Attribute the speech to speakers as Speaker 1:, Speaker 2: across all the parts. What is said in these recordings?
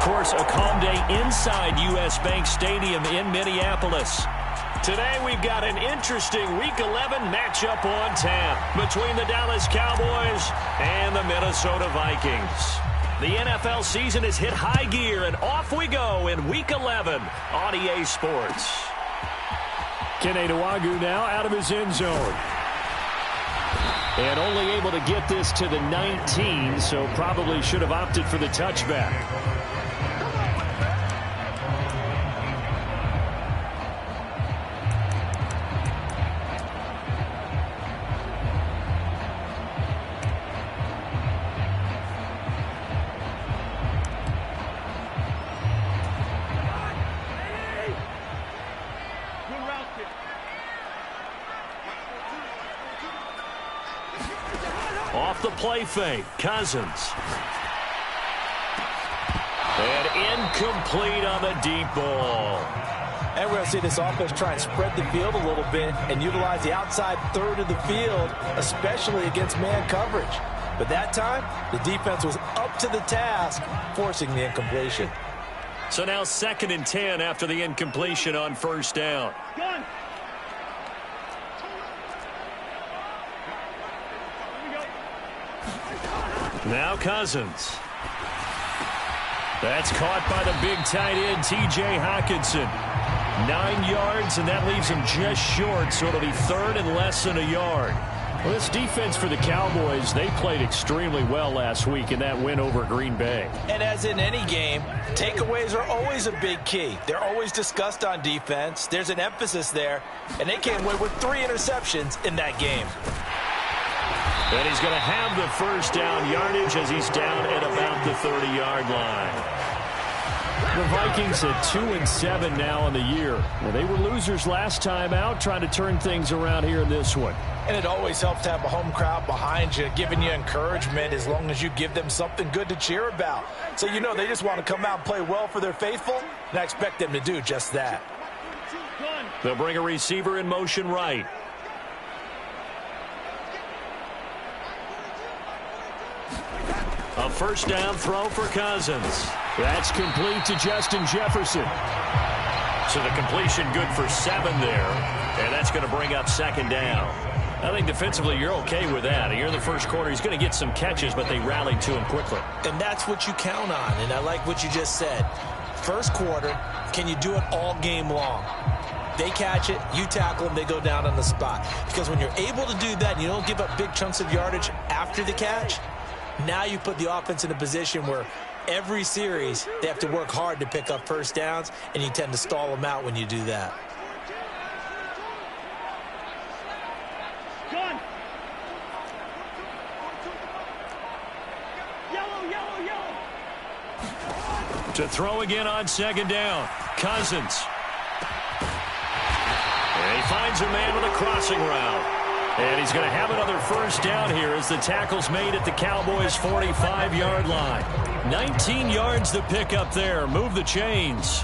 Speaker 1: course, a calm day inside U.S. Bank Stadium in Minneapolis. Today we've got an interesting Week 11 matchup on tap between the Dallas Cowboys and the Minnesota Vikings. The NFL season has hit high gear, and off we go in Week 11 on EA Sports. Kene Nwangwu now out of his end zone. And only able to get this to the 19, so probably should have opted for the touchback. Off the play fake, Cousins. And incomplete on the deep ball.
Speaker 2: And we're going to see this offense try and spread the field a little bit and utilize the outside third of the field, especially against man coverage. But that time, the defense was up to the task, forcing the incompletion.
Speaker 1: So now 2nd and 10 after the incompletion on first down. Now Cousins. That's caught by the big tight end, T.J. Hockenson. 9 yards, and that leaves him just short, so it'll be 3rd and less than a yard. Well, this defense for the Cowboys, they played extremely well last week in that win over Green Bay.
Speaker 2: And as in any game, takeaways are always a big key. They're always discussed on defense. There's an emphasis there, and they came away with 3 interceptions in that game.
Speaker 1: And he's going to have the first down yardage as he's down at about the 30-yard line. The Vikings at 2-7 now on the year. Well, they were losers last time out, trying to turn things around here in this one.
Speaker 2: And it always helps to have a home crowd behind you, giving you encouragement as long as you give them something good to cheer about. So you know they just want to come out and play well for their faithful, and I expect them to do just that.
Speaker 1: They'll bring a receiver in motion right. A first down throw for Cousins. That's complete to Justin Jefferson. So the completion good for 7 there. And that's going to bring up 2nd down. I think defensively you're okay with that. Here in the first quarter, he's going to get some catches, but they rallied to him quickly.
Speaker 2: And that's what you count on, and I like what you just said. First quarter, can you do it all game long? They catch it, you tackle them, they go down on the spot. Because when you're able to do that and you don't give up big chunks of yardage after the catch, now you put the offense in a position where every series they have to work hard to pick up first downs, and you tend to stall them out when you do that.
Speaker 1: To throw again on 2nd down. Cousins. And he finds a man with a crossing route. And he's going to have another first down here as the tackle's made at the Cowboys' 45-yard line. 19 yards to pick up there. Move the chains.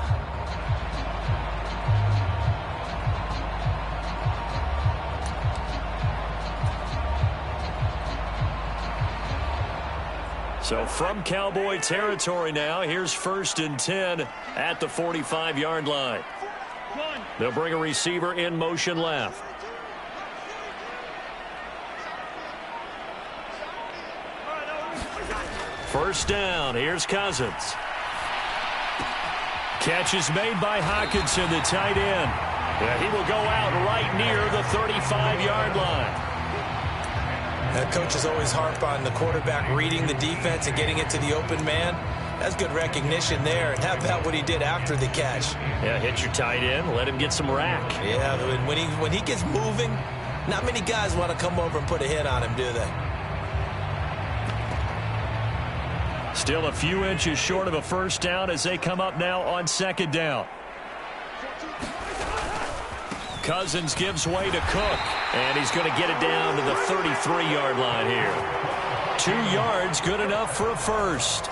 Speaker 1: So from Cowboy territory now, here's 1st and 10 at the 45-yard line. They'll bring a receiver in motion left. First down, here's Cousins. Catch is made by Hockenson, the tight end. And he will go out right near the 35-yard line.
Speaker 2: Coaches always harp on the quarterback reading the defense and getting it to the open man. That's good recognition there. And how about what he did after the catch?
Speaker 1: Yeah, hit your tight end, let him get some rack.
Speaker 2: Yeah, when he gets moving, not many guys want to come over and put a hit on him, do they?
Speaker 1: Still a few inches short of a first down as they come up now on 2nd down. Cousins gives way to Cook, and he's going to get it down to the 33-yard line here. 2 yards, good enough for a first.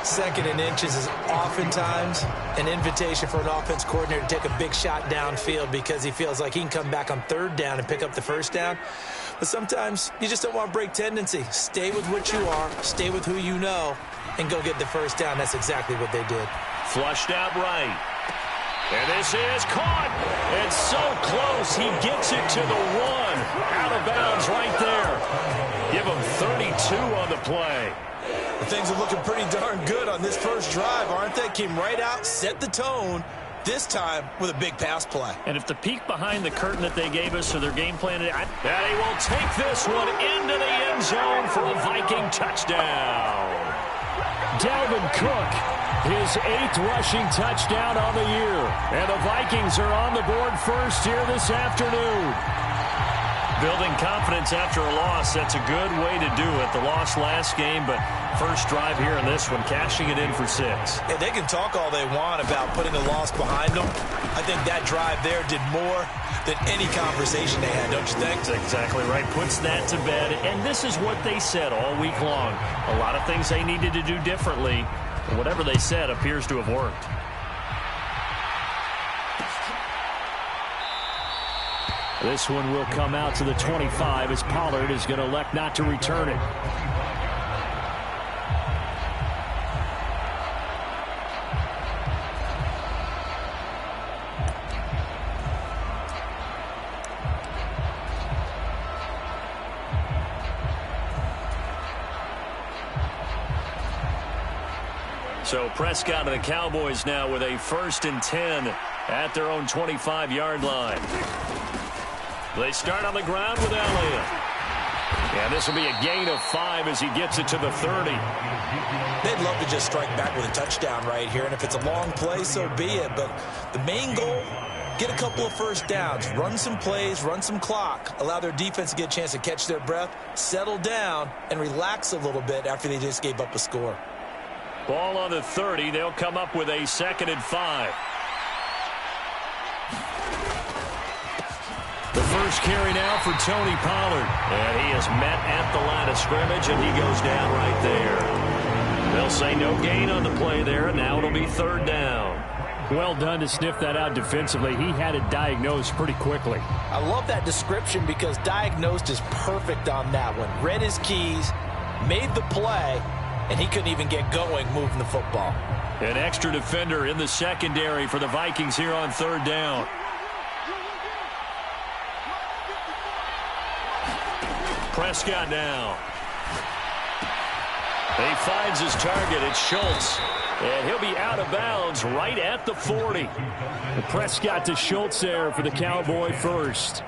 Speaker 2: 2nd and inches is oftentimes an invitation for an offense coordinator to take a big shot downfield because he feels like he can come back on 3rd down and pick up the first down. But sometimes you just don't want break tendency. Stay with what you are. Stay with who you know. and go get the first down. That's exactly what they did.
Speaker 1: Flushed out right. And this is caught. It's so close. He gets it to the 1. Out of bounds right there. Give him 32 on the play.
Speaker 2: Well, things are looking pretty darn good on this first drive, aren't they? Came right out, set the tone, this time with a big pass play.
Speaker 1: And if the peek behind the curtain that they gave us or their game plan, and he will take this one into the end zone for a Viking touchdown. Dalvin Cook, his 8th rushing touchdown on the year. And the Vikings are on the board first here this afternoon. Building confidence after a loss, that's a good way to do it. The loss last game, but first drive here in this one, cashing it in for 6.
Speaker 2: Yeah, they can talk all they want about putting a loss behind them. I think that drive there did more than any conversation they had, don't you think?
Speaker 1: That's exactly right. Puts that to bed. And this is what they said all week long. A lot of things they needed to do differently. But whatever they said appears to have worked. This one will come out to the 25 as Pollard is going to elect not to return it. So Prescott and the Cowboys now with a 1st and 10 at their own 25-yard line. They start on the ground with Elliott. And this will be a gain of 5 as he gets it to the 30.
Speaker 2: They'd love to just strike back with a touchdown right here. And if it's a long play, so be it. But the main goal, get a couple of first downs, run some plays, run some clock, allow their defense to get a chance to catch their breath, settle down, and relax a little bit after they just gave up a score.
Speaker 1: Ball on the 30. They'll come up with a 2nd and 5. The first carry now for Tony Pollard. And he is met at the line of scrimmage, and he goes down right there. They'll say no gain on the play there, and now it'll be 3rd down. Well done to sniff that out defensively. He had it diagnosed pretty quickly.
Speaker 2: I love that description because diagnosed is perfect on that one. Read his keys, made the play, and he couldn't even get going moving the football.
Speaker 1: An extra defender in the secondary for the Vikings here on 3rd down. Prescott now. He finds his target. It's Schultz. And he'll be out of bounds right at the 40. And Prescott to Schultz there for the Cowboy first.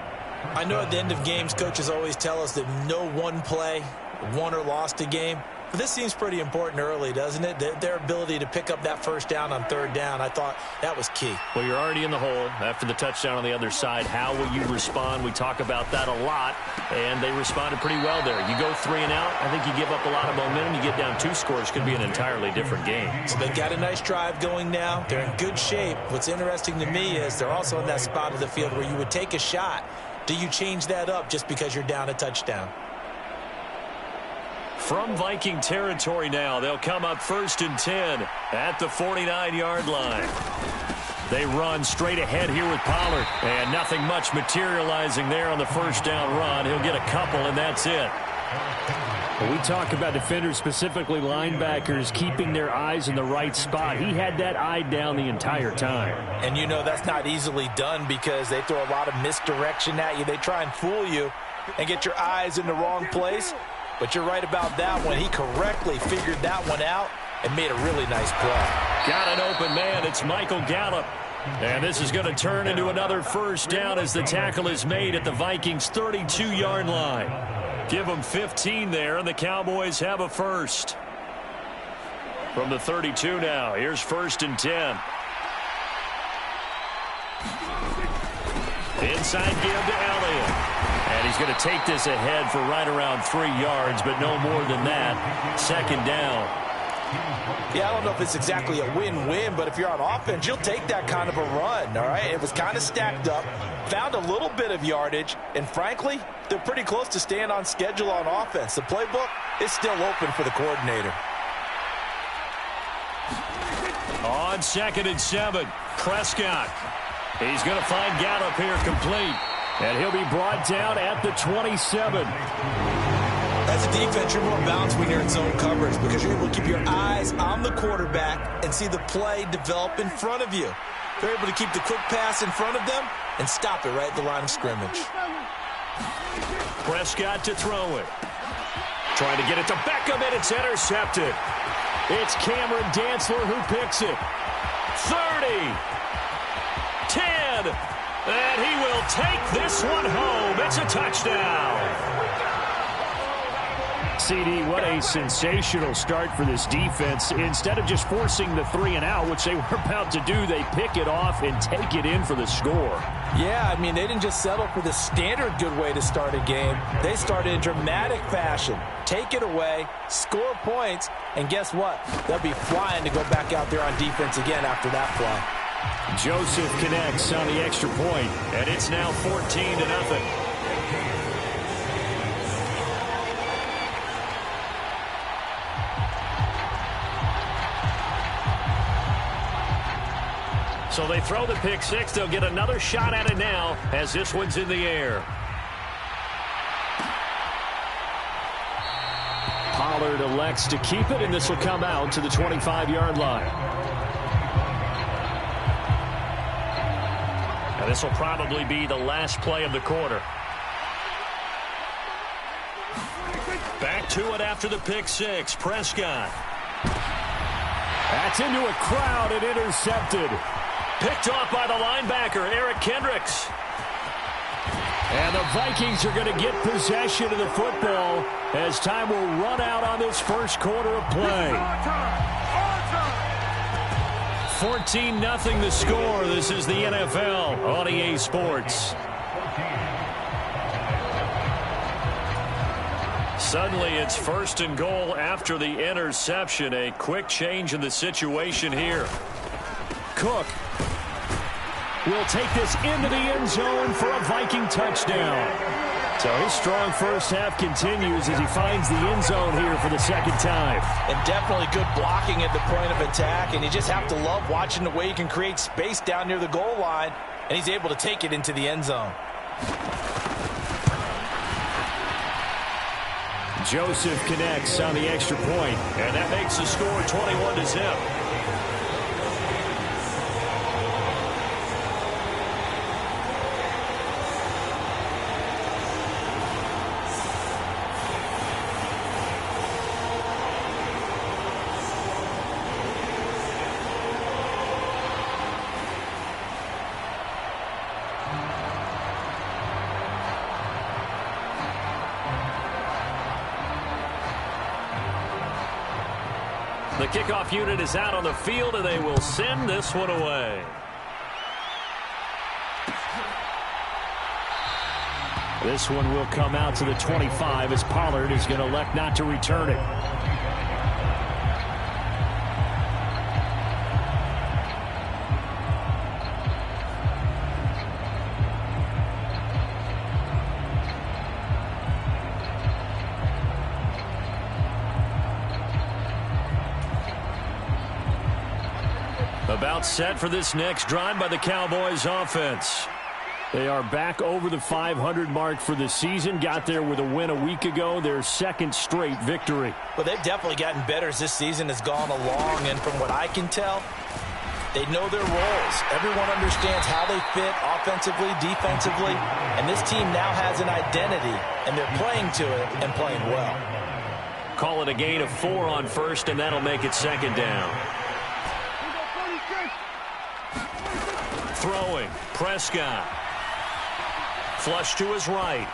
Speaker 2: I know at the end of games, coaches always tell us that no one play won or lost a game. But this seems pretty important early, doesn't it? Their ability to pick up that first down on 3rd down, I thought that was key.
Speaker 1: Well, you're already in the hole after the touchdown on the other side. How will you respond? We talk about that a lot, and they responded pretty well there. You go 3 and out, I think you give up a lot of momentum. You get down 2 scores, could be an entirely different game.
Speaker 2: So they've got a nice drive going now. They're in good shape. What's interesting to me is they're also in that spot of the field where you would take a shot. Do you change that up just because you're down a touchdown?
Speaker 1: From Viking territory now, they'll come up 1st and 10 at the 49-yard line. They run straight ahead here with Pollard, and nothing much materializing there on the first down run. He'll get a couple, and that's it. When we talk about defenders, specifically linebackers, keeping their eyes in the right spot. He had that eye down the entire time.
Speaker 2: And you know that's not easily done because they throw a lot of misdirection at you. They try and fool you and get your eyes in the wrong place. But you're right about that one. He correctly figured that one out and made a really nice play.
Speaker 1: Got an open man. It's Michael Gallup. And this is going to turn into another first down as the tackle is made at the Vikings' 32-yard line. Give them 15 there, and the Cowboys have a first. From the 32 now, here's 1st and 10. Inside give to Elliott. And he's going to take this ahead for right around 3 yards, but no more than that. 2nd down.
Speaker 2: Yeah, I don't know if it's exactly a win-win, but if you're on offense, you'll take that kind of a run, all right? It was kind of stacked up, found a little bit of yardage, and frankly, they're pretty close to staying on schedule on offense. The playbook is still open for the coordinator.
Speaker 1: On 2nd and 7, Prescott. He's going to find Gallup here complete. And he'll be brought down at the 27.
Speaker 2: As a defense, you're more balanced when you're in zone coverage because you're able to keep your eyes on the quarterback and see the play develop in front of you. They're able to keep the quick pass in front of them and stop it right at the line of scrimmage.
Speaker 1: Prescott to throw it. Trying to get it to Beckham, and it's intercepted. It's Cameron Dantzler who picks it. 30. 10. And he will take this one home. It's a touchdown. CD, what a sensational start for this defense. Instead of just forcing the 3 and out, which they were about to do, they pick it off and take it in for the score.
Speaker 2: Yeah, I mean, they didn't just settle for the standard good way to start a game. They started in dramatic fashion. Take it away, score points, and guess what? They'll be flying to go back out there on defense again after that play.
Speaker 1: Joseph connects on the extra point, and it's now 14-0. So they throw the pick six. They'll get another shot at it now as this one's in the air. Pollard elects to keep it, and this will come out to the 25-yard line. Now this will probably be the last play of the quarter. Back to it after the pick six. Prescott. That's into a crowd and intercepted. Picked off by the linebacker, Eric Kendricks. And the Vikings are going to get possession of the football as time will run out on this first quarter of play. 14-0 the score. This is the NFL on EA Sports. Suddenly it's 1st and goal after the interception. A quick change in the situation here. Cook will take this into the end zone for a Viking touchdown. So his strong first half continues as he finds the end zone here for the second time.
Speaker 2: And definitely good blocking at the point of attack, and you just have to love watching the way he can create space down near the goal line, and he's able to take it into the end zone.
Speaker 1: Joseph connects on the extra point, and that makes the score 21-0. The kickoff unit is out on the field, and they will send this one away. This one will come out to the 25 as Pollard is going to elect not to return it. About set for this next drive by the Cowboys offense. They are back over the 500 mark for the season. Got there with a win a week ago, their second straight victory.
Speaker 2: Well, they've definitely gotten better as this season has gone along, and from what I can tell, they know their roles. Everyone understands how they fit offensively, defensively, and this team now has an identity, and they're playing to it and playing well.
Speaker 1: Call it a gain of 4 on first, and that'll make it second down. Throwing, Prescott. Flush to his right.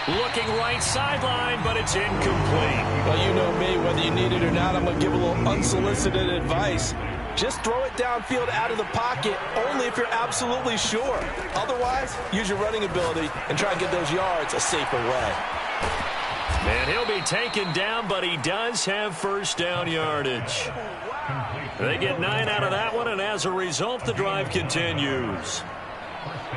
Speaker 1: Looking right sideline, but it's incomplete.
Speaker 2: Well, you know me, whether you need it or not, I'm going to give a little unsolicited advice. Just throw it downfield out of the pocket, only if you're absolutely sure. Otherwise, use your running ability and try and get those yards a safer way.
Speaker 1: And he'll be taken down, but he does have first down yardage. They get 9 out of that one, and as a result, the drive continues.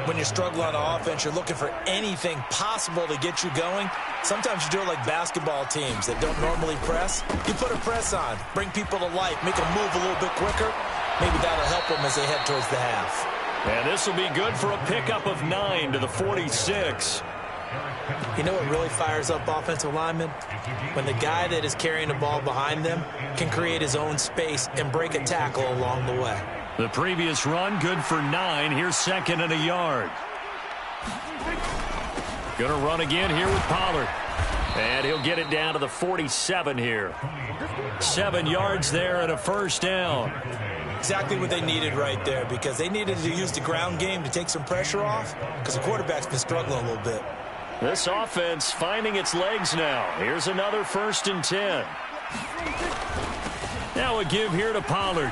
Speaker 2: When you're struggling on offense, you're looking for anything possible to get you going. Sometimes you do it like basketball teams that don't normally press. You put a press on, bring people to life, make them move a little bit quicker. Maybe that'll help them as they head towards the half.
Speaker 1: And this will be good for a pickup of 9 to the 46.
Speaker 2: You know what really fires up offensive linemen? When the guy that is carrying the ball behind them can create his own space and break a tackle along the way.
Speaker 1: The previous run, good for 9. Here's 2nd and a yard. Going to run again here with Pollard. And he'll get it down to the 47 here. 7 yards there and a first down.
Speaker 2: Exactly what they needed right there, because they needed to use the ground game to take some pressure off, because the quarterback's been struggling a little bit.
Speaker 1: This offense finding its legs now. Here's another 1st and 10. Now a give here to Pollard.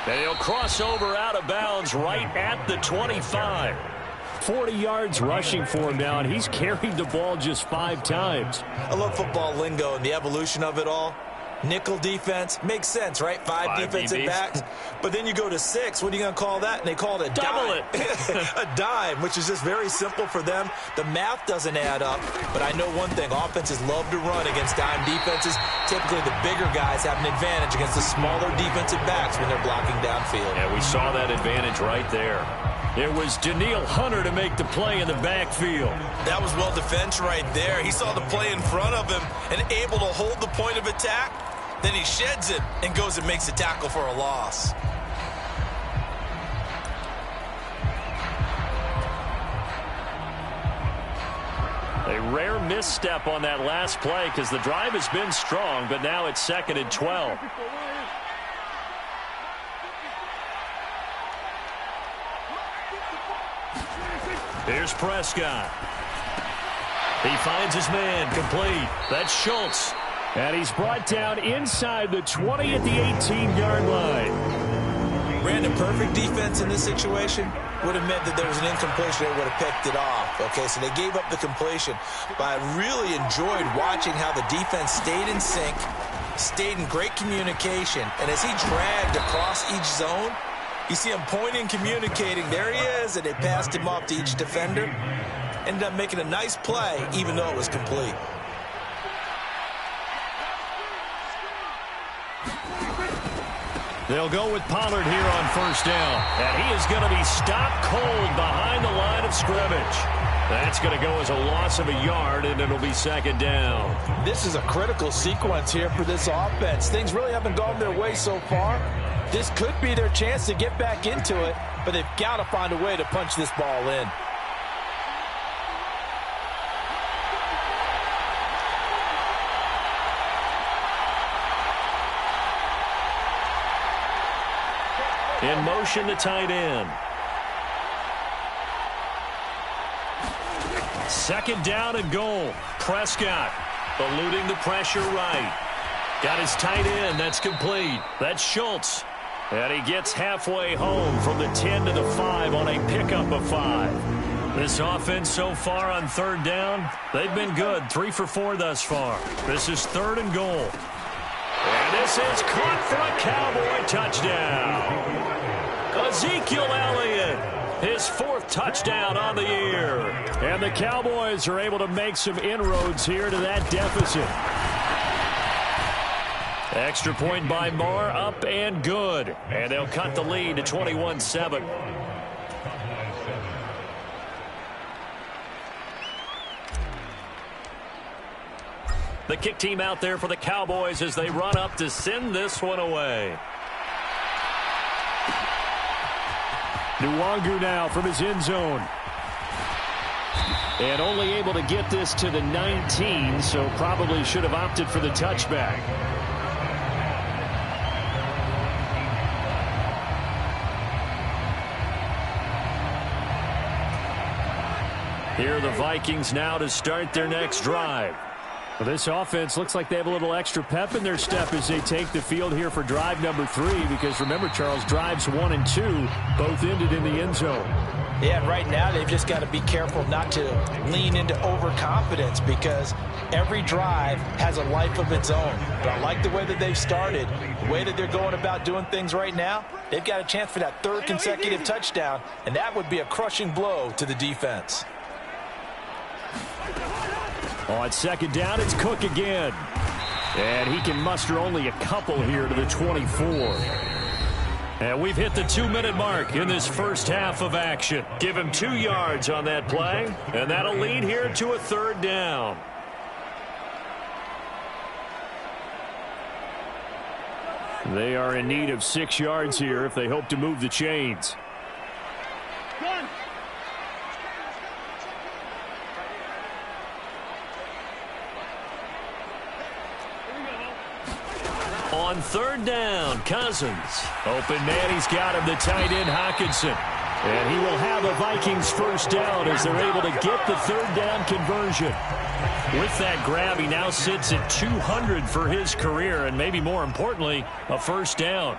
Speaker 1: And he'll cross over out of bounds right at the 25. 40 yards rushing for him now, and he's carried the ball just 5 times.
Speaker 2: I love football lingo and the evolution of it all. Nickel defense makes sense, right? 5 defensive backs. But then you go to 6. What are you going to call that? And they call it a dime. A dime, which is just very simple for them. The math doesn't add up. But I know one thing. Offenses love to run against dime defenses. Typically, the bigger guys have an advantage against the smaller defensive backs when they're blocking downfield.
Speaker 1: Yeah, we saw that advantage right there. It was Danielle Hunter to make the play in the backfield.
Speaker 2: That was well defense right there. He saw the play in front of him and able to hold the point of attack. Then he sheds it and goes and makes a tackle for a loss.
Speaker 1: A rare misstep on that last play because the drive has been strong, but now it's 2nd and 12. Here's Prescott. He finds his man complete. That's Schultz. And he's brought down inside the 20 at the 18-yard line.
Speaker 2: Brandon, perfect defense in this situation would have meant that there was an incompletion. They would have picked it off. Okay, so they gave up the completion. But I really enjoyed watching how the defense stayed in sync, stayed in great communication. And as he dragged across each zone, you see him pointing, communicating. There he is, and they passed him off to each defender. Ended up making a nice play, even though it was complete.
Speaker 1: They'll go with Pollard here on 1st down. And he is going to be stopped cold behind the line of scrimmage. That's going to go as a loss of a yard, and it'll be 2nd down.
Speaker 3: This is a critical sequence here for this offense. Things really haven't gone their way so far. This could be their chance to get back into it, but they've got to find a way to punch this ball in.
Speaker 1: In motion, the tight end. 2nd down and goal. Prescott eluding the pressure right. Got his tight end. That's complete. That's Schultz. And he gets halfway home from the 10 to the 5 on a pickup of 5. This offense so far on 3rd down, they've been good. 3 for 4 thus far. This is 3rd and goal. And this is caught for a Cowboy touchdown. Ezekiel Elliott, his 4th touchdown on the year. And the Cowboys are able to make some inroads here to that deficit. Extra point by Moore, up and good. And they'll cut the lead to 21-7. The kick team out there for the Cowboys as they run up to send this one away. Nwangu now from his end zone. And only able to get this to the 19, so probably should have opted for the touchback. Here are the Vikings now to start their next drive. Well, this offense looks like they have a little extra pep in their step as they take the field here for drive number 3, because remember, Charles, drives 1 and 2 both ended in the end zone.
Speaker 3: Yeah, right now they've just got to be careful not to lean into overconfidence, because every drive has a life of its own. But I like the way that they've started, the way that they're going about doing things right now. They've got a chance for that 3rd consecutive touchdown, and that would be a crushing blow to the defense.
Speaker 1: On 2nd down, it's Cook again. And he can muster only a couple here to the 24. And we've hit the 2-minute mark in this first half of action. Give him 2 yards on that play, and that'll lead here to a 3rd down. They are in need of 6 yards here if they hope to move the chains. On 3rd down, Cousins. Open man, he's got him, the tight end, Hockenson. And he will have a Vikings 1st down as they're able to get the 3rd down conversion. With that grab, he now sits at 200 for his career, and maybe more importantly, a 1st down.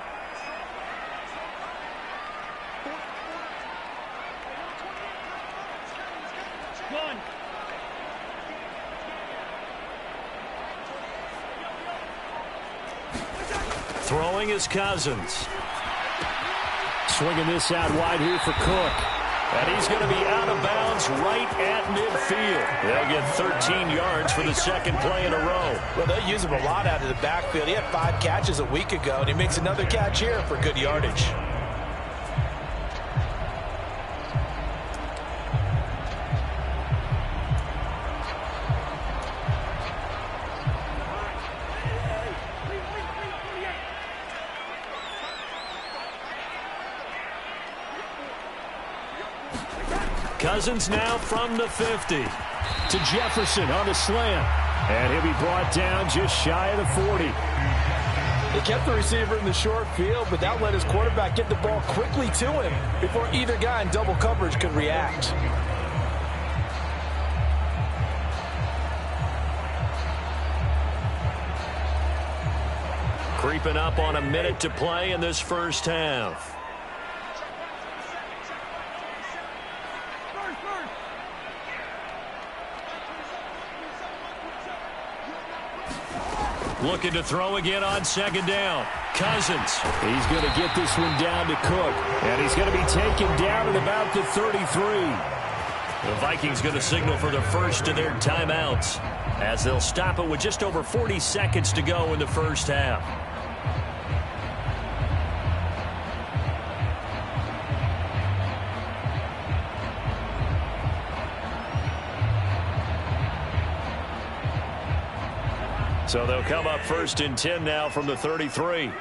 Speaker 1: Throwing is Cousins. Swinging this out wide here for Cook. And he's going to be out of bounds right at midfield. They'll get 13 yards for the 2nd play in a row.
Speaker 3: Well, they'll use him a lot out of the backfield. He had 5 catches a week ago, and he makes another catch here for good yardage.
Speaker 1: Cousins now from the 50 to Jefferson on the slant. And he'll be brought down just shy of the 40.
Speaker 3: They kept the receiver in the short field, but that let his quarterback get the ball quickly to him before either guy in double coverage could react.
Speaker 1: Creeping up on a minute to play in this first half. Looking to throw again on 2nd down. Cousins. He's going to get this one down to Cook. And he's going to be taken down at about the 33. The Vikings going to signal for the first of their timeouts as they'll stop it with just over 40 seconds to go in the first half. So they'll come up 1st and 10 now from the 33.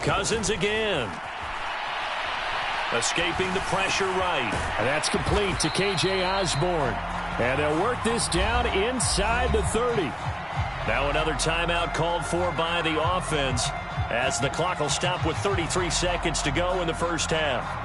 Speaker 1: Cousins again. Escaping the pressure right. And that's complete to K.J. Osborne. And they'll work this down inside the 30. Now another timeout called for by the offense as the clock will stop with 33 seconds to go in the first half.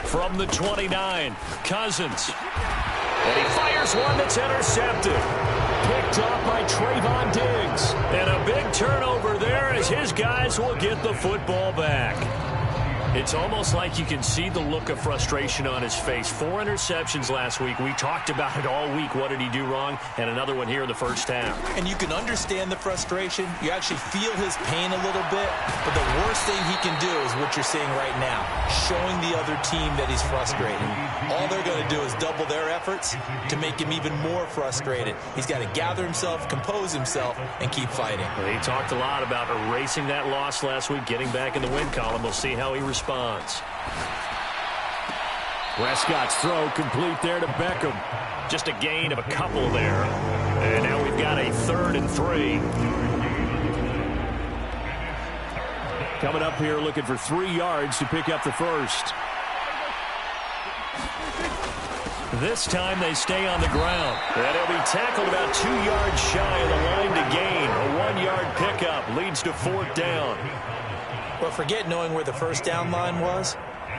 Speaker 1: From the 29, Cousins. And he fires one that's intercepted. Picked off by Trayvon Diggs. And a big turnover there as his guys will get the football back. It's almost like you can see the look of frustration on his face. 4 interceptions last week. We talked about it all week. What did he do wrong? And another one here in the first half.
Speaker 2: And you can understand the frustration. You actually feel his pain a little bit. But the worst thing he can do is what you're seeing right now, showing the other team that he's frustrated. All they're going to do is double their efforts to make him even more frustrated. He's got to gather himself, compose himself, and keep fighting.
Speaker 1: Well, he talked a lot about erasing that loss last week, getting back in the win column. We'll see how he responds. Prescott's throw complete there to Beckham. Just a gain of a couple there. And now we've got a 3rd and 3. Coming up here looking for 3 yards to pick up the first. This time they stay on the ground. And he'll be tackled about 2 yards shy of the line to gain. A 1-yard pickup leads to 4th down.
Speaker 2: But forget knowing where the first down line was.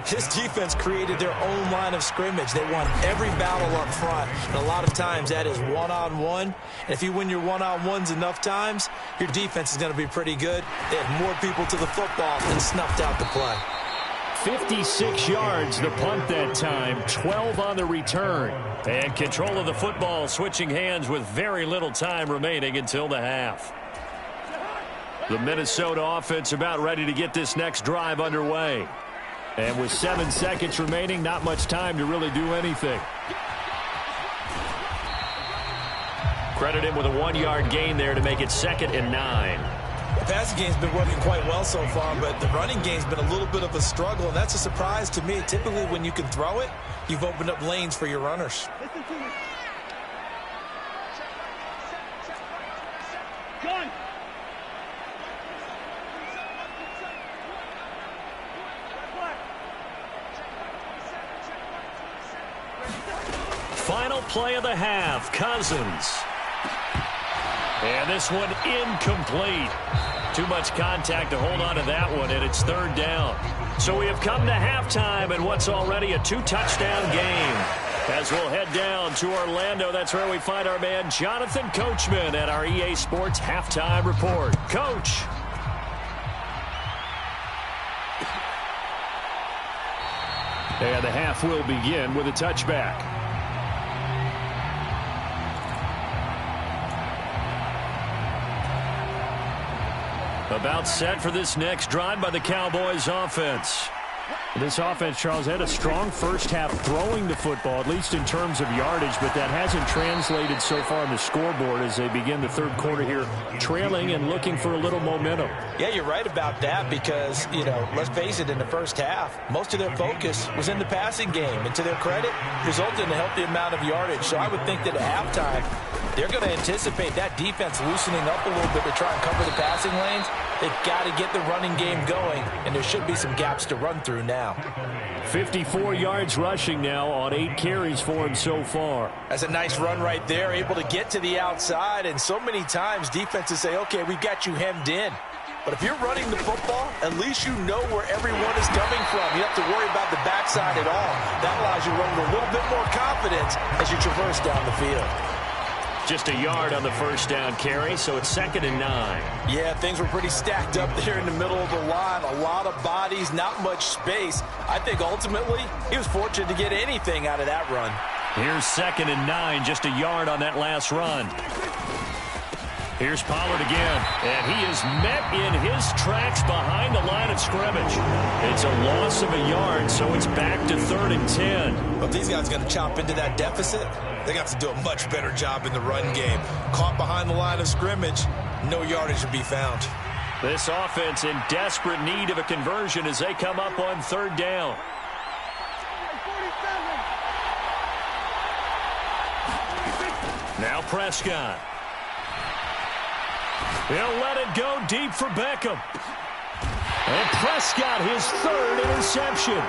Speaker 2: This defense created their own line of scrimmage. They won every battle up front, and a lot of times that is one-on-one. And if you win your one-on-ones enough times, your defense is going to be pretty good. They had more people to the football and snuffed out the play.
Speaker 1: 56 yards the punt that time, 12 on the return. And control of the football switching hands with very little time remaining until the half. The Minnesota offense about ready to get this next drive underway. And with 7 seconds remaining, not much time to really do anything. Credit him with a 1-yard gain there to make it 2nd and 9.
Speaker 2: The passing game's been working quite well so far, but the running game's been a little bit of a struggle, and that's a surprise to me. Typically, when you can throw it, you've opened up lanes for your runners.
Speaker 1: Final play of the half, Cousins. And this one incomplete. Too much contact to hold on to that one, and it's 3rd down. So we have come to halftime in what's already a 2-touchdown game. As we'll head down to Orlando, that's where we find our man Jonathan Coachman at our EA Sports Halftime Report. Coach. And the half will begin with a touchback. About set for this next drive by the Cowboys offense. This offense, Charles, had a strong first half throwing the football, at least in terms of yardage, but that hasn't translated so far on the scoreboard as they begin the 3rd quarter here, trailing and looking for a little momentum.
Speaker 3: Yeah, you're right about that because, let's face it, in the first half, most of their focus was in the passing game, and to their credit, resulted in a healthy amount of yardage. So I would think that at halftime, they're going to anticipate that defense loosening up a little bit to try and cover the passing lanes. They've got to get the running game going, and there should be some gaps to run through now.
Speaker 1: 54 yards rushing now on 8 carries for him so far.
Speaker 3: That's a nice run right there, able to get to the outside, and so many times defenses say, okay, we've got you hemmed in. But if you're running the football, at least you know where everyone is coming from. You don't have to worry about the backside at all. That allows you to run with a little bit more confidence as you traverse down the field.
Speaker 1: Just a yard on the first down carry, so it's 2nd and 9.
Speaker 3: Yeah, things were pretty stacked up there in the middle of the line. A lot of bodies, not much space. I think ultimately he was fortunate to get anything out of that run.
Speaker 1: Here's 2nd and 9, just a yard on that last run. Here's Pollard again, and he is met in his tracks behind the line of scrimmage. It's a loss of a yard, so it's back to 3rd and 10.
Speaker 2: But these guys are going to chop into that deficit. They got to do a much better job in the run game. Caught behind the line of scrimmage, no yardage to be found.
Speaker 1: This offense in desperate need of a conversion as they come up on 3rd down. Now Prescott. He'll let it go deep for Beckham. And Prescott, his 3rd interception.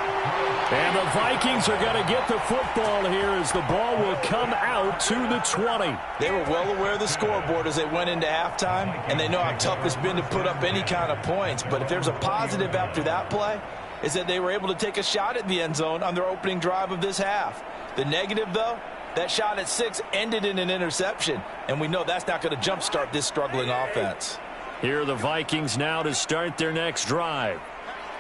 Speaker 1: And the Vikings are going to get the football here as the ball will come out to the 20.
Speaker 3: They were well aware of the scoreboard as they went into halftime, and they know how tough it's been to put up any kind of points. But if there's a positive after that play, is that they were able to take a shot at the end zone on their opening drive of this half. The negative, though, that shot at 6 ended in an interception, and we know that's not going to jumpstart this struggling offense.
Speaker 1: Here are the Vikings now to start their next drive.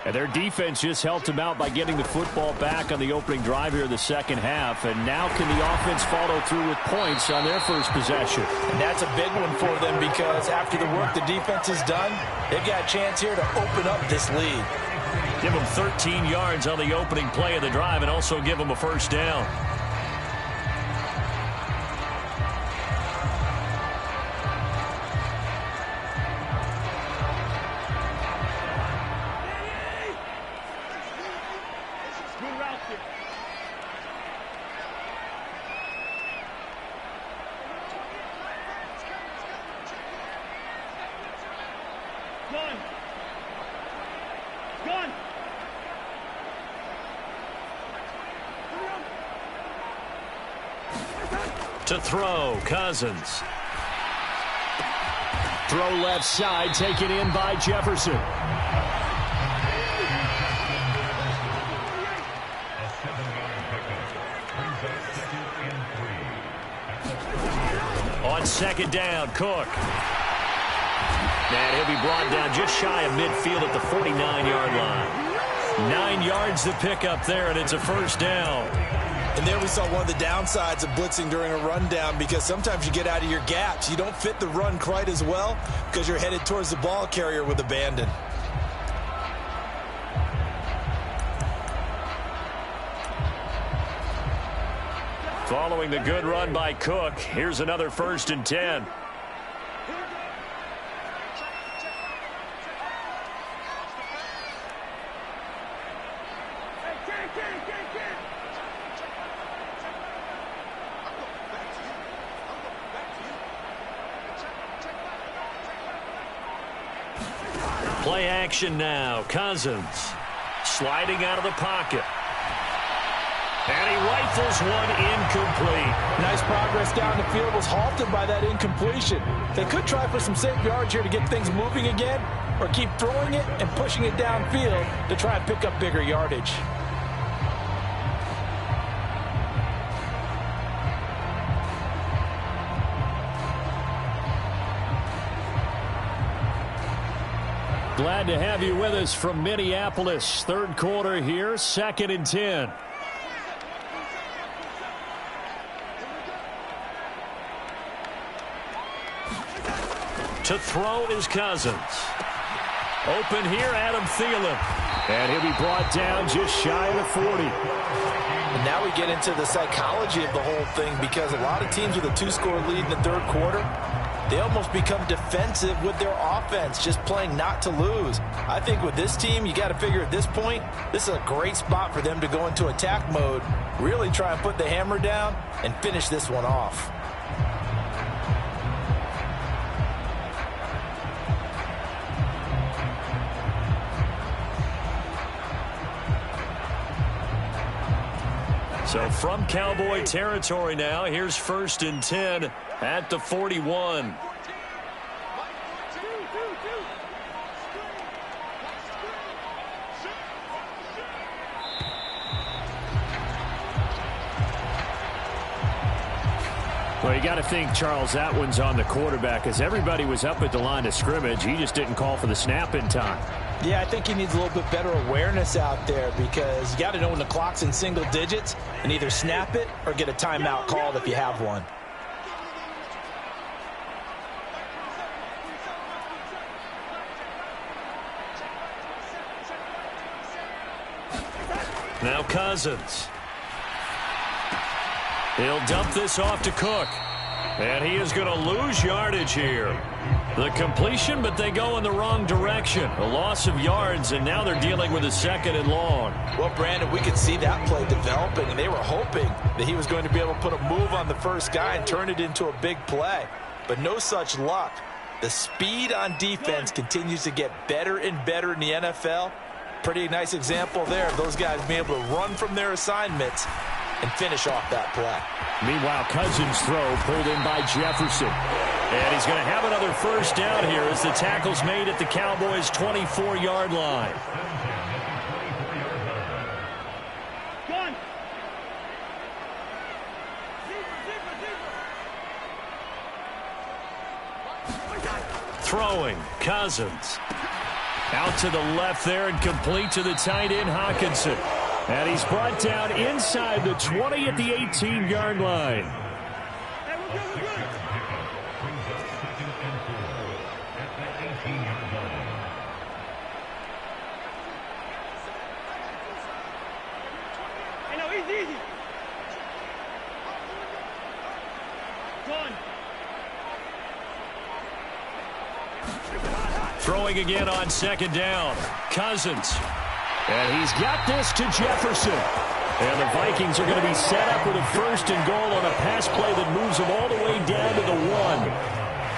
Speaker 1: And their defense just helped them out by getting the football back on the opening drive here in the second half. And now can the offense follow through with points on their first possession?
Speaker 3: And that's a big one for them because after the work the defense has done, they've got a chance here to open up this lead.
Speaker 1: Give them 13 yards on the opening play of the drive and also give them a first down. To throw, Cousins. Throw left side, taken in by Jefferson. On second down, Cook. And he'll be brought down just shy of midfield at the 49-yard line. 9 yards to pick up there, and it's a first down.
Speaker 2: And there we saw one of the downsides of blitzing during a rundown, because sometimes you get out of your gaps. You don't fit the run quite as well because you're headed towards the ball carrier with abandon.
Speaker 1: Following the good run by Cook, here's another 1st and 10. Play action now. Cousins sliding out of the pocket. And he rifles one incomplete.
Speaker 3: Nice progress down the field, was halted by that incompletion. They could try for some safe yards here to get things moving again, or keep throwing it and pushing it downfield to try and pick up bigger yardage.
Speaker 1: Glad to have you with us from Minneapolis. Third quarter here, 2nd and 10. To throw is Cousins. Open here, Adam Thielen. And he'll be brought down just shy of the 40.
Speaker 3: And now we get into the psychology of the whole thing, because a lot of teams with a 2-score lead in the third quarter, they almost become defensive with their offense, just playing not to lose. I think with this team, you got to figure at this point, this is a great spot for them to go into attack mode, really try and put the hammer down and finish this one off.
Speaker 1: So from Cowboy territory now, here's 1st and 10 at the 41. Well, you got to think, Charles, that one's on the quarterback, as everybody was up at the line of scrimmage. He just didn't call for the snap in time.
Speaker 3: Yeah, I think he needs a little bit better awareness out there, because you got to know when the clock's in single digits and either snap it or get a timeout called if you have one.
Speaker 1: Now Cousins. He'll dump this off to Cook. And he is going to lose yardage here. The completion, but they go in the wrong direction. A loss of yards, and now they're dealing with a 2nd and long.
Speaker 3: Well, Brandon, we could see that play developing, and they were hoping that he was going to be able to put a move on the first guy and turn it into a big play. But no such luck. The speed on defense continues to get better and better in the NFL. Pretty nice example there of those guys being able to run from their assignments and finish off that play.
Speaker 1: Meanwhile, Cousins' throw pulled in by Jefferson. And he's going to have another first down here as the tackle's made at the Cowboys' 24-yard line. Throwing, Cousins. Out to the left there and complete to the tight end, Hockenson. And he's brought down inside the 20 at the 18-yard line. Throwing again on 2nd down. Cousins. And he's got this to Jefferson. And the Vikings are going to be set up with a 1st and goal on a pass play that moves them all the way down to the 1.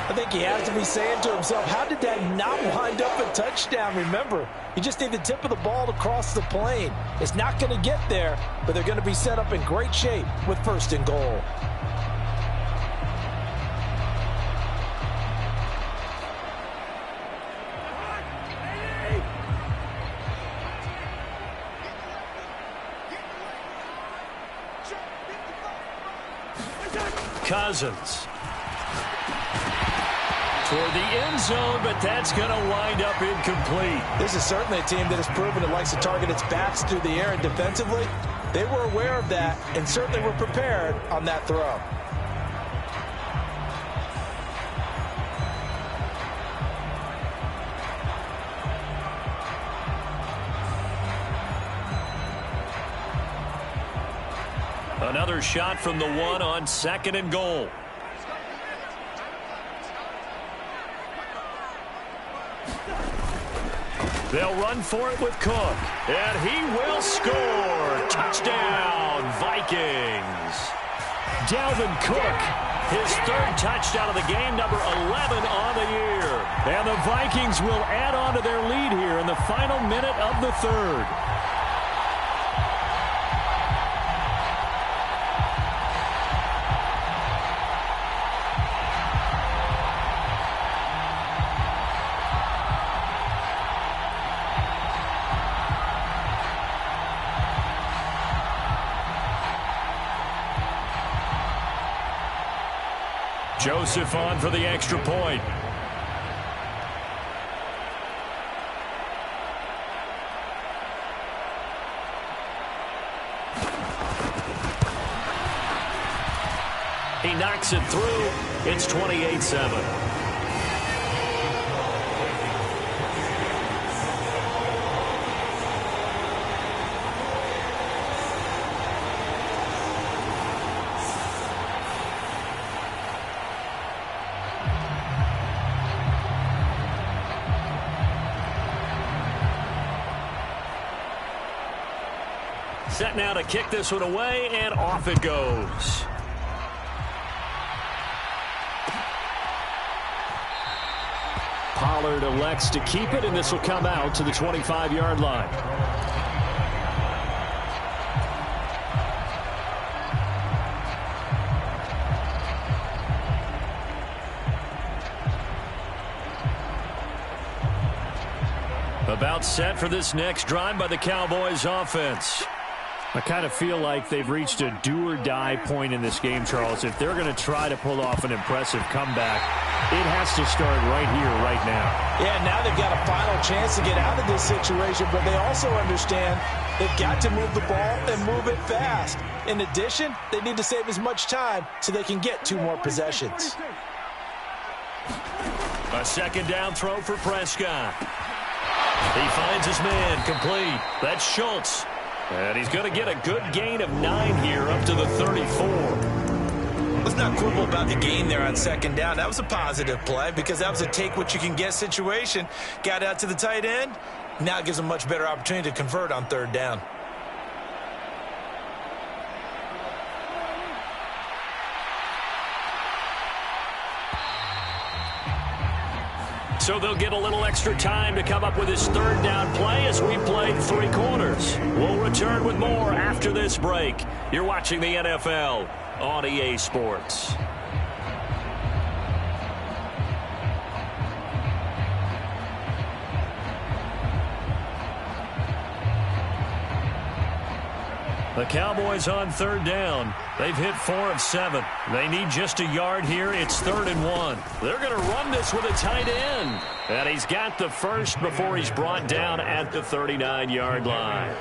Speaker 3: I think he has to be saying to himself, how did that not wind up a touchdown? Remember, you just need the tip of the ball to cross the plane. It's not going to get there, but they're going to be set up in great shape with 1st and goal.
Speaker 1: Cousins. toward the end zone, but that's going to wind up incomplete.
Speaker 3: This is certainly a team that has proven it likes to target its backs through the air, and defensively, they were aware of that and certainly were prepared on that throw.
Speaker 1: Another shot from the one on 2nd and goal. They'll run for it with Cook, and he will score. Touchdown, Vikings. Dalvin Cook, his 3rd touchdown of the game, number 11 on the year. And the Vikings will add on to their lead here in the final minute of the 3rd. Joseph on for the extra point. He knocks it through. It's 28-7. Set now to kick this one away, and off it goes. Pollard elects to keep it, and this will come out to the 25-yard line. About set for this next drive by the Cowboys offense. I kind of feel like they've reached a do-or-die point in this game, Charles. If they're going to try to pull off an impressive comeback, it has to start right here, right now.
Speaker 3: Yeah, now they've got a final chance to get out of this situation, but they also understand they've got to move the ball and move it fast. In addition, they need to save as much time so they can get 2 more possessions.
Speaker 1: A 2nd down throw for Prescott. He finds his man complete. That's Schultz. And he's going to get a good gain of 9 here up to the 34.
Speaker 2: Let's not quibble about the gain there on 2nd down. That was a positive play because that was a take-what-you-can-get situation. Got out to the tight end. Now it gives him a much better opportunity to convert on 3rd down.
Speaker 1: So they'll get a little extra time to come up with his 3rd down play as we play 3 quarters. We'll return with more after this break. You're watching the NFL on EA Sports. The Cowboys on 3rd down. They've hit 4 of 7. They need just a yard here. It's 3rd and 1. They're going to run this with a tight end. And he's got the first before he's brought down at the 39-yard line.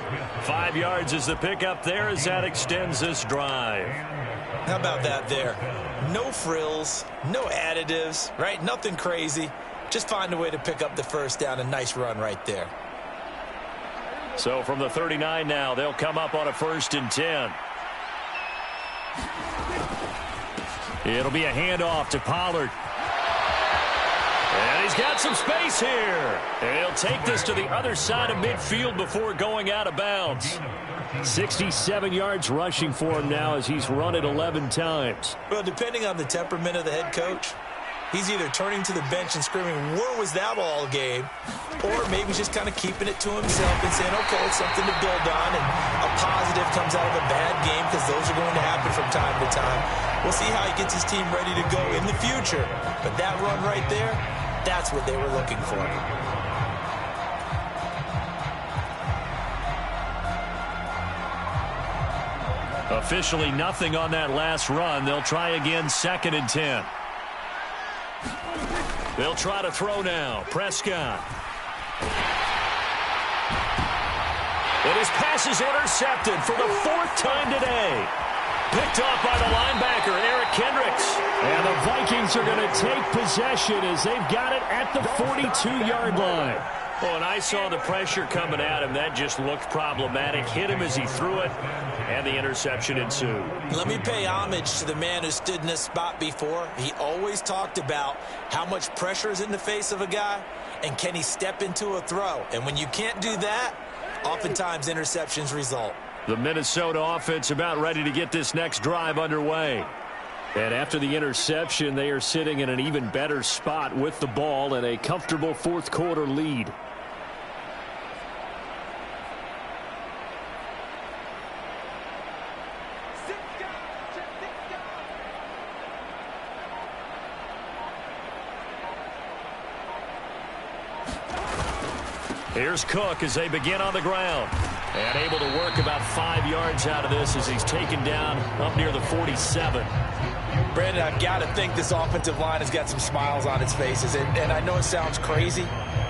Speaker 1: 5 yards is the pickup there as that extends this drive.
Speaker 2: How about that there? No frills, no additives, right? Nothing crazy. Just find a way to pick up the 1st down. A nice run right there.
Speaker 1: So from the 39 now, they'll come up on a 1st and 10. It'll be a handoff to Pollard. And he's got some space here. And he'll take this to the other side of midfield before going out of bounds. 67 yards rushing for him now as he's run it 11 times.
Speaker 2: Well, depending on the temperament of the head coach, he's either turning to the bench and screaming, "Where was that all game?" or maybe just kind of keeping it to himself and saying, okay, it's something to build on, and a positive comes out of a bad game because those are going to happen from time to time. We'll see how he gets his team ready to go in the future. But that run right there, that's what they were looking for.
Speaker 1: Officially nothing on that last run. They'll try again 2nd and 10. They'll try to throw now. Prescott. And his pass is intercepted for the 4th time today. Picked off by the linebacker, Eric Kendricks. And the Vikings are going to take possession as they've got it at the 42-yard line. Well, and I saw the pressure coming at him. That just looked problematic. Hit him as he threw it, and the interception ensued.
Speaker 2: Let me pay homage to the man who stood in this spot before. He always talked about how much pressure is in the face of a guy, and can he step into a throw. And when you can't do that, oftentimes interceptions result.
Speaker 1: The Minnesota offense about ready to get this next drive underway. And after the interception, they are sitting in an even better spot with the ball and a comfortable 4th quarter lead. Here's Cook as they begin on the ground. And able to work about 5 yards out of this as he's taken down up near the 47.
Speaker 3: Brandon, I've got to think this offensive line has got some smiles on its faces. And I know it sounds crazy,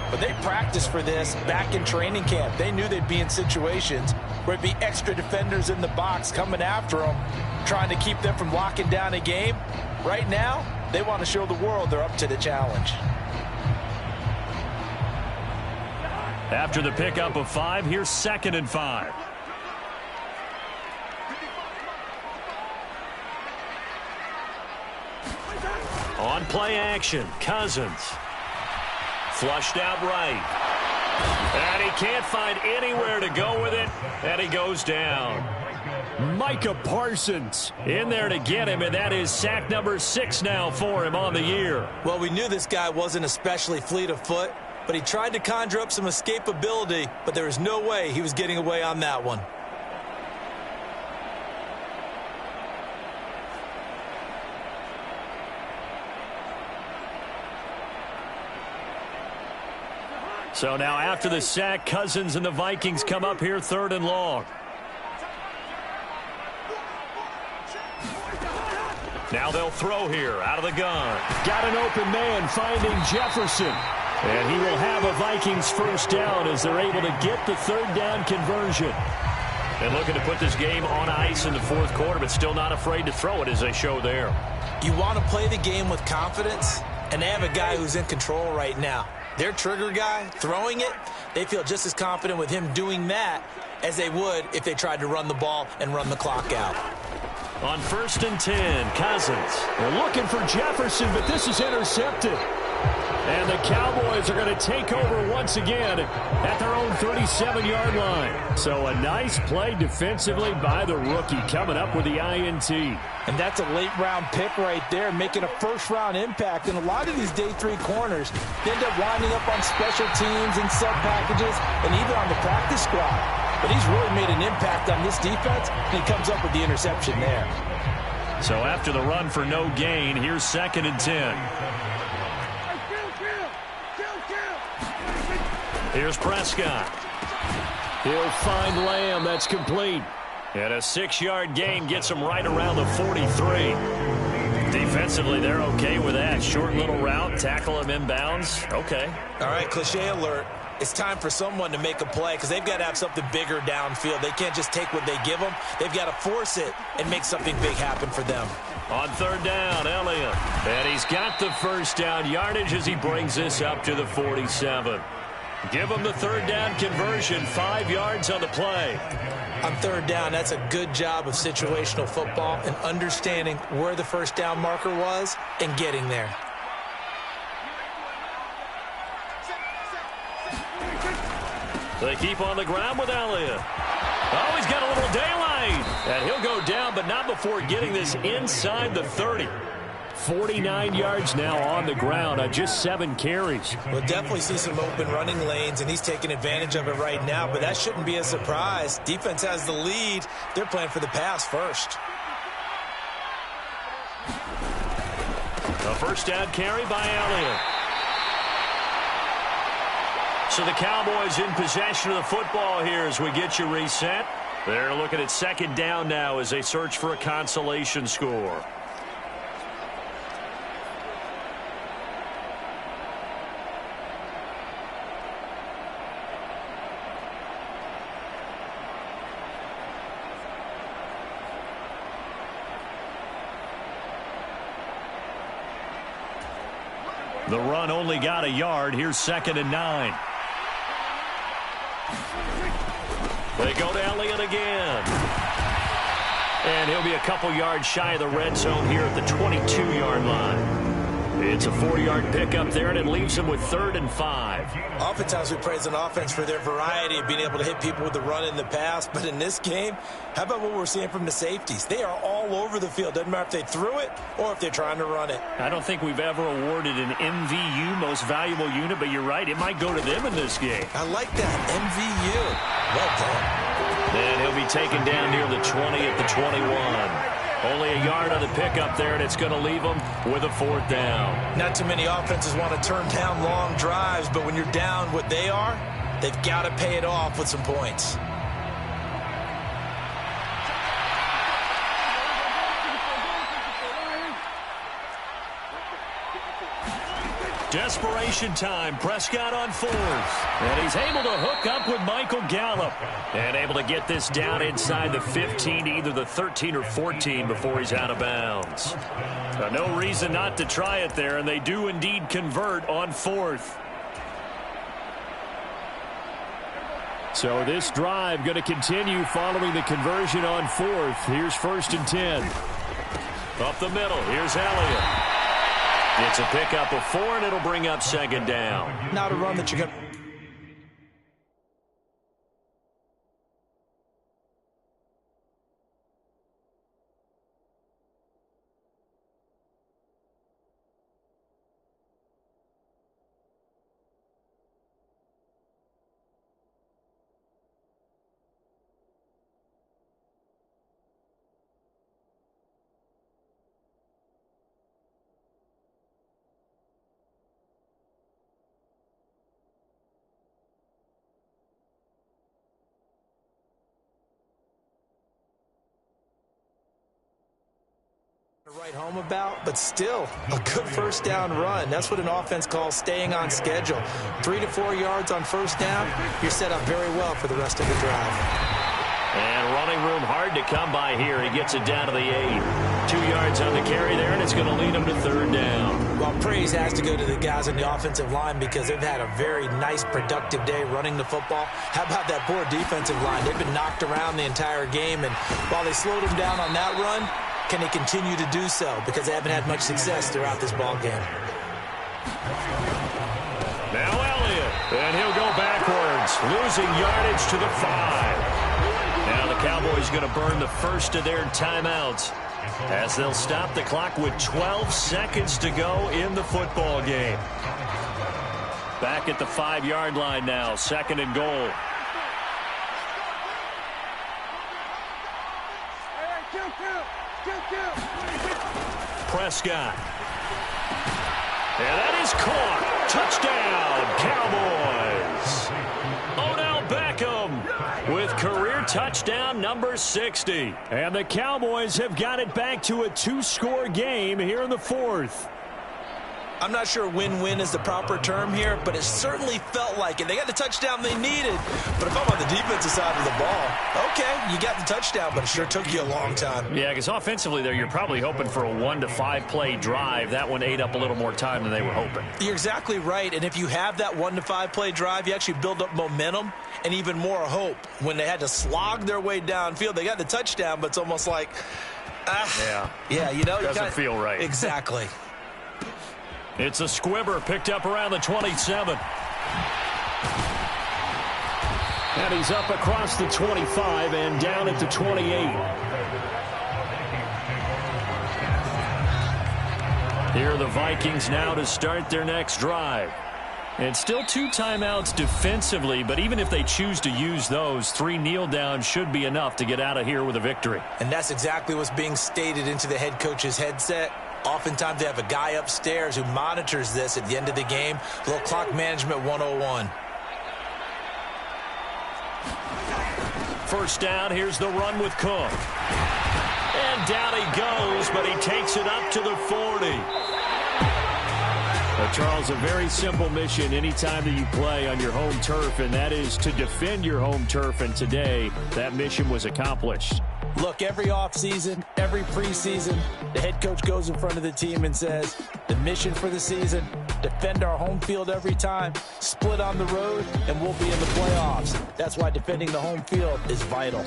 Speaker 3: but they practiced for this back in training camp. They knew they'd be in situations where it'd be extra defenders in the box coming after them, trying to keep them from locking down a game. Right now, they want to show the world they're up to the challenge.
Speaker 1: After the pickup of 5, here's 2nd and 5. On play action, Cousins. Flushed out right. And he can't find anywhere to go with it, and he goes down. Micah Parsons in there to get him, and that is sack number 6 now for him on the year.
Speaker 2: Well, we knew this guy wasn't especially fleet of foot, but he tried to conjure up some escapability, but there was no way he was getting away on that one.
Speaker 1: So now after the sack, Cousins and the Vikings come up here 3rd and long. Now they'll throw here out of the gun. Got an open man finding Jefferson. And he will have a Vikings 1st down as they're able to get the 3rd down conversion. And looking to put this game on ice in the 4th quarter, but still not afraid to throw it as they show there.
Speaker 2: You want to play the game with confidence, and they have a guy who's in control right now. Their trigger guy throwing it, they feel just as confident with him doing that as they would if they tried to run the ball and run the clock out.
Speaker 1: On 1st and 10, Cousins. They're looking for Jefferson, but this is intercepted. And the Cowboys are going to take over once again at their own 37-yard line. So a nice play defensively by the rookie coming up with the INT.
Speaker 3: And that's a late-round pick right there, making a first-round impact. And a lot of these day 3 corners end up winding up on special teams and sub-packages and even on the practice squad. But he's really made an impact on this defense, and he comes up with the interception there.
Speaker 1: So after the run for no gain, here's 2nd and 10. Here's Prescott. He'll find Lamb. That's complete. And a 6-yard gain gets him right around the 43. Defensively, they're okay with that. Short little route, tackle him inbounds. Okay.
Speaker 2: All right, cliche alert. It's time for someone to make a play because they've got to have something bigger downfield. They can't just take what they give them. They've got to force it and make something big happen for them.
Speaker 1: On 3rd down, Elliott. And he's got the 1st down yardage as he brings this up to the 47. Give him the 3rd down conversion, 5 yards on the play.
Speaker 2: On 3rd down, that's a good job of situational football and understanding where the 1st down marker was and getting there.
Speaker 1: They keep on the ground with Elliott. Oh, he's got a little daylight. And he'll go down, but not before getting this inside the 30. 49 yards now on the ground on just 7 carries.
Speaker 2: We'll definitely see some open running lanes, and he's taking advantage of it right now, but that shouldn't be a surprise. Defense has the lead. They're playing for the pass first.
Speaker 1: A 1st down carry by Elliott. So the Cowboys in possession of the football here as we get you reset. They're looking at 2nd down now as they search for a consolation score. The run only got a yard. Here's 2nd and 9. They go to Elliott again. And he'll be a couple yards shy of the red zone here at the 22-yard line. It's a 4-yard pickup there, and it leaves them with 3rd and 5.
Speaker 2: Oftentimes we praise an offense for their variety of being able to hit people with the run in the pass. But in this game, how about what we're seeing from the safeties? They are all over the field. Doesn't matter if they threw it or if they're trying to run it.
Speaker 1: I don't think we've ever awarded an MVU, most valuable unit, but you're right. It might go to them in this game.
Speaker 2: I like that. MVU. Well done.
Speaker 1: And he'll be taken down near the 20 at the 21. Only a yard on the pickup there, and it's going to leave them with a 4th down.
Speaker 2: Not too many offenses want to turn down long drives, but when you're down what they are, they've got to pay it off with some points.
Speaker 1: Desperation time. Prescott on 4th. And he's able to hook up with Michael Gallup. And able to get this down inside the 15, either the 13 or 14 before he's out of bounds. Now, no reason not to try it there, and they do indeed convert on 4th. So this drive going to continue following the conversion on 4th. Here's 1st and 10. Up the middle. Here's Elliott. It's a pickup of 4, and it'll bring up 2nd down.
Speaker 2: Not a run that you're going to... write home about, but still a good 1st down run. That's what an offense calls staying on schedule. 3 to 4 yards on 1st down, you're set up very well for the rest of the drive.
Speaker 1: And running room hard to come by here. He gets it down to the 8. 2 yards on the carry there, and it's going to lead him to 3rd down.
Speaker 2: Well, praise has to go to the guys on the offensive line because they've had a very nice, productive day running the football. How about that poor defensive line? They've been knocked around the entire game, and while they slowed them down on that run, can they continue to do so? Because they haven't had much success throughout this ball game.
Speaker 1: Now Elliott, and he'll go backwards, losing yardage to the 5. Now the Cowboys going to burn the first of their timeouts as they'll stop the clock with 12 seconds to go in the football game. Back at the 5-yard line now, 2nd and goal. Prescott. And that is caught. Touchdown, Cowboys. Odell Beckham with career touchdown number 60. And the Cowboys have got it back to a 2-score game here in the 4th.
Speaker 2: I'm not sure win-win is the proper term here, but it certainly felt like it. They got the touchdown they needed, but if I'm on the defensive side of the ball, okay, you got the touchdown, but it sure took you a long time.
Speaker 1: Yeah, because offensively there, you're probably hoping for a 1 to 5 play drive. That one ate up a little more time than they were hoping.
Speaker 2: You're exactly right, and if you have that 1 to 5 play drive, you actually build up momentum and even more hope. When they had to slog their way downfield, they got the touchdown, but it's almost like, yeah, you know,
Speaker 1: doesn't feel right.
Speaker 2: Exactly.
Speaker 1: It's a squibber picked up around the 27. And he's up across the 25 and down at the 28. Here are the Vikings now to start their next drive. And still 2 timeouts defensively, but even if they choose to use those, 3 kneel downs should be enough to get out of here with a victory.
Speaker 2: And that's exactly what's being stated into the head coach's headset. Oftentimes they have a guy upstairs who monitors this at the end of the game. A little clock management 101.
Speaker 1: First down, here's the run with Cook. And down he goes, but he takes it up to the 40. Well, Charles, a very simple mission anytime that you play on your home turf, and that is to defend your home turf, and today that mission was accomplished.
Speaker 2: Look, every offseason, every preseason, the head coach goes in front of the team and says, the mission for the season,
Speaker 3: defend our home field every time, split on the road, and we'll be in the playoffs. That's why defending the home field is vital.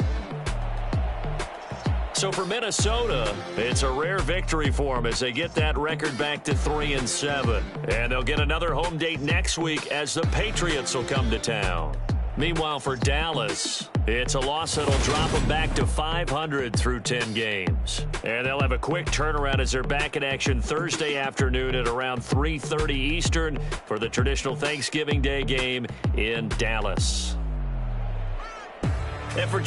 Speaker 1: So for Minnesota, it's a rare victory for them as they get that record back to 3-7. And they'll get another home date next week as the Patriots will come to town. Meanwhile, for Dallas, it's a loss that'll drop them back to 500 through 10 games. And they'll have a quick turnaround as they're back in action Thursday afternoon at around 3:30 Eastern for the traditional Thanksgiving Day game in Dallas. And for